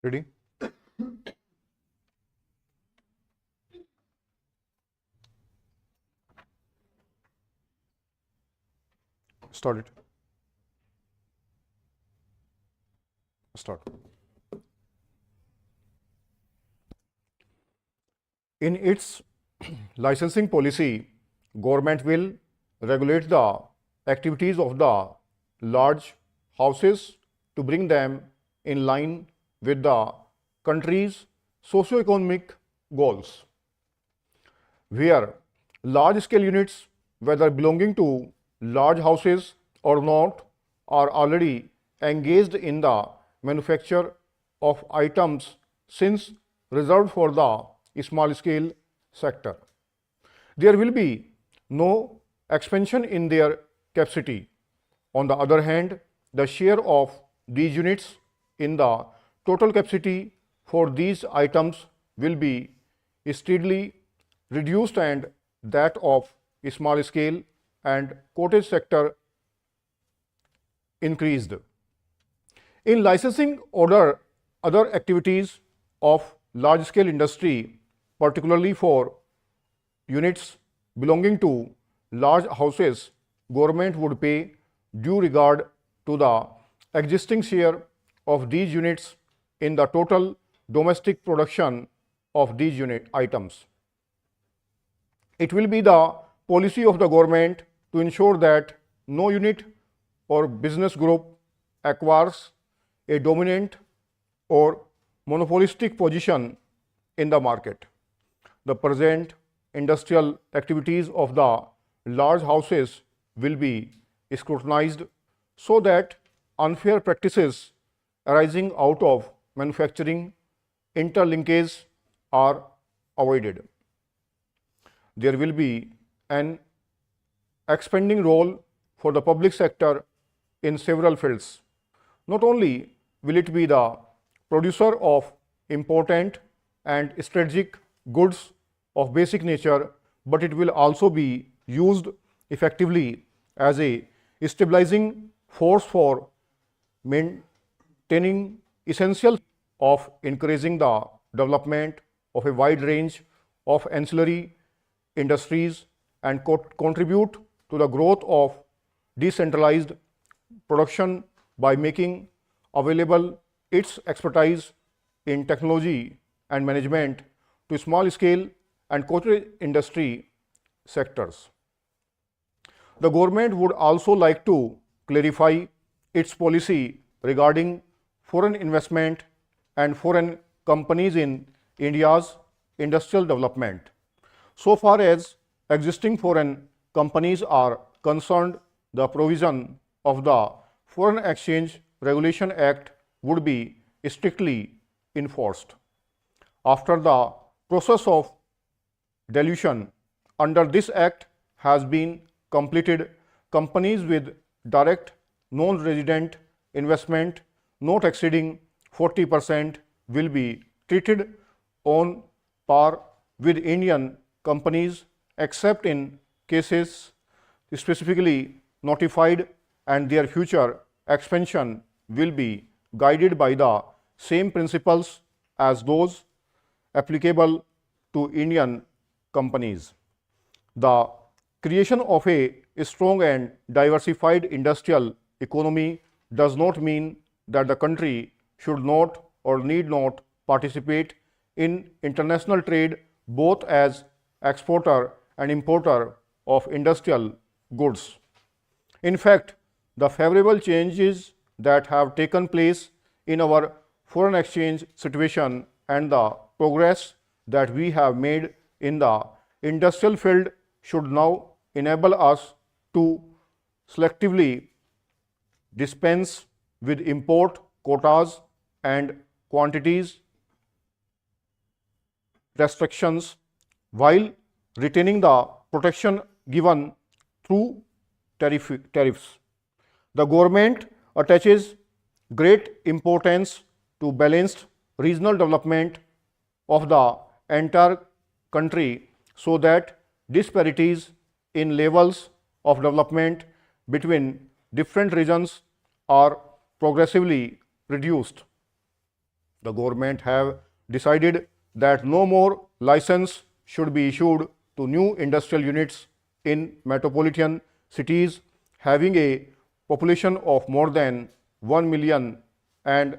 Ready? Start it. Start. In its licensing policy, government will regulate the activities of the large houses to bring them in line with the country's socio-economic goals, where large-scale units, whether belonging to large houses or not, are already engaged in the manufacture of items since reserved for the small-scale sector. There will be no expansion in their capacity. On the other hand, the share of these units in the total capacity for these items will be steadily reduced, and that of small scale and cottage sector increased. In licensing other activities of large scale industry, particularly for units belonging to large houses, government would pay due regard to the existing share of these units in the total domestic production of these unit items. It will be the policy of the government to ensure that no unit or business group acquires a dominant or monopolistic position in the market. The present industrial activities of the large houses will be scrutinized so that unfair practices arising out of manufacturing interlinkage are avoided. There will be an expanding role for the public sector in several fields. Not only will it be the producer of important and strategic goods of basic nature, but it will also be used effectively as a stabilizing force for maintaining essential of encouraging the development of a wide range of ancillary industries and contribute to the growth of decentralized production by making available its expertise in technology and management to small scale and cottage industry sectors. The government would also like to clarify its policy regarding foreign investment and foreign companies in India's industrial development. So far as existing foreign companies are concerned, the provision of the Foreign Exchange Regulation Act would be strictly enforced. After the process of dilution under this act has been completed, companies with direct non-resident investment not exceeding 40% will be treated on par with Indian companies, except in cases specifically notified, and their future expansion will be guided by the same principles as those applicable to Indian companies. The creation of a strong and diversified industrial economy does not mean that the country should not or need not participate in international trade both as exporter and importer of industrial goods. In fact, the favorable changes that have taken place in our foreign exchange situation and the progress that we have made in the industrial field should now enable us to selectively dispense with import quotas and quantities restrictions while retaining the protection given through tariffs. The government attaches great importance to balanced regional development of the entire country so that disparities in levels of development between different regions are progressively reduced. The government have decided that no more license should be issued to new industrial units in metropolitan cities having a population of more than 1 million and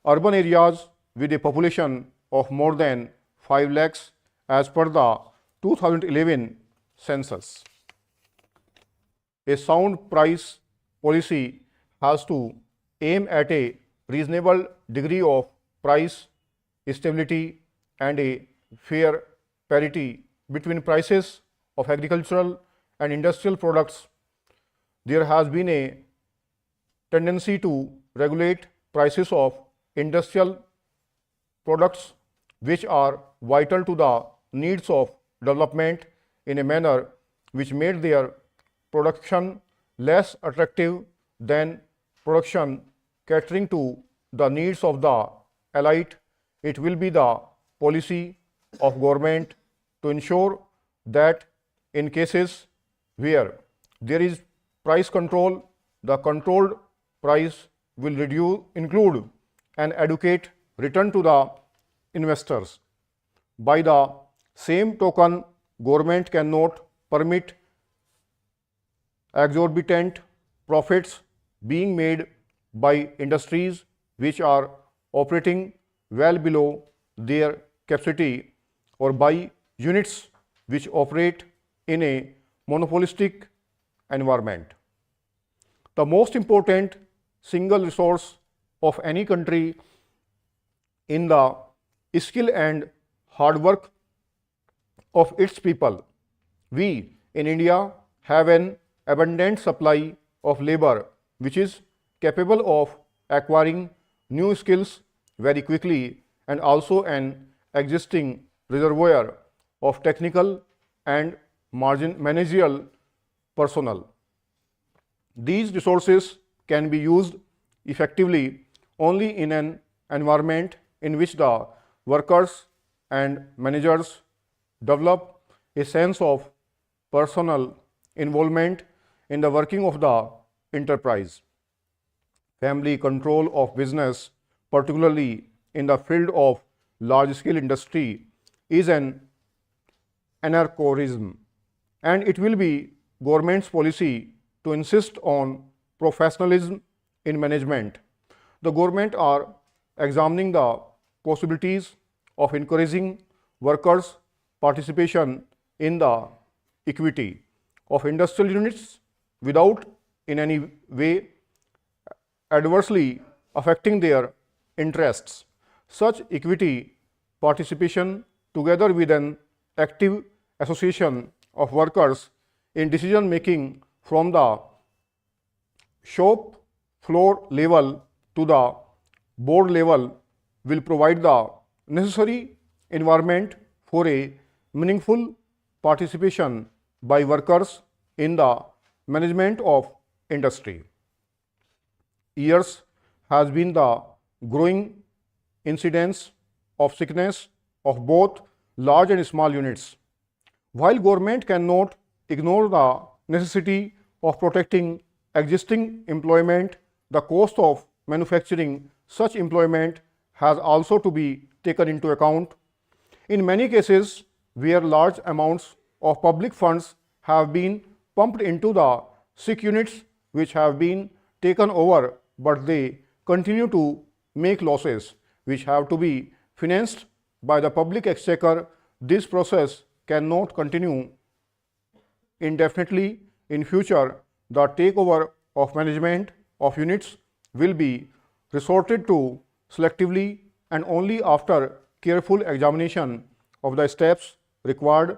urban areas with a population of more than 5 lakhs as per the 2011 census. A sound price policy has to aim at a reasonable degree of price stability and a fair parity between prices of agricultural and industrial products. There has been a tendency to regulate prices of industrial products which are vital to the needs of development in a manner which made their production less attractive than production catering to the needs of the elite. It will be the policy of government to ensure that in cases where there is price control, the controlled price will include an adequate return to the investors. By the same token, government cannot permit exorbitant profits being made by industries which are operating well below their capacity or by units which operate in a monopolistic environment. The most important single resource of any country in the skill and hard work of its people. We in India have an abundant supply of labor which is capable of acquiring new skills very quickly and also an existing reservoir of technical and managerial personnel. These resources can be used effectively only in an environment in which the workers and managers develop a sense of personal involvement in the working of the enterprise. Family control of business, particularly in the field of large-scale industry, is an anarchism, and it will be government's policy to insist on professionalism in management. The government are examining the possibilities of encouraging workers' participation in the equity of industrial units without in any way adversely affecting their interests. Such equity participation, together with an active association of workers in decision making from the shop floor level to the board level, will provide the necessary environment for a meaningful participation by workers in the management of industry. Years has been the growing incidence of sickness of both large and small units. While government cannot ignore the necessity of protecting existing employment, the cost of manufacturing such employment has also to be taken into account. In many cases where large amounts of public funds have been pumped into the sick units which have been taken over, but they continue to make losses which have to be financed by the public exchequer, this process cannot continue indefinitely. In future, the takeover of management of units will be resorted to selectively and only after careful examination of the steps required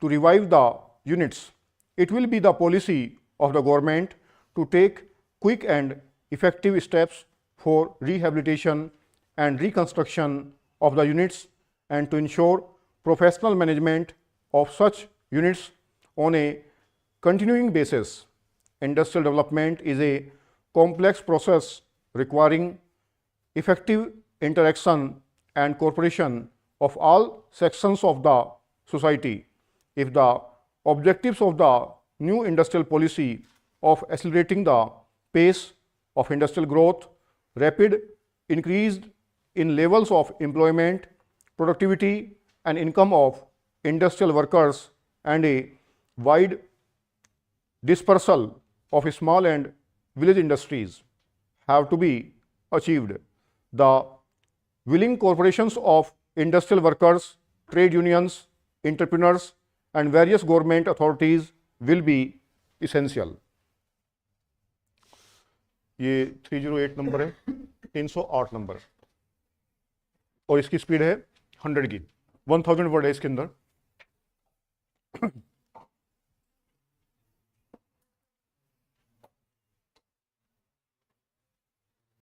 to revive the units. It will be the policy of the government to take quick and effective steps for rehabilitation and reconstruction of the units and to ensure professional management of such units on a continuing basis. Industrial development is a complex process requiring effective interaction and cooperation of all sections of the society. If the objectives of the new industrial policy of accelerating the pace of industrial growth, rapid increased in levels of employment, productivity, and income of industrial workers and a wide dispersal of small and village industries have to be achieved. The willing corporations of industrial workers, trade unions, entrepreneurs, and various government authorities will be essential. ये 308 number है, 308 number, और इसकी speed है 100 की, 1000 word है इसके अंदर।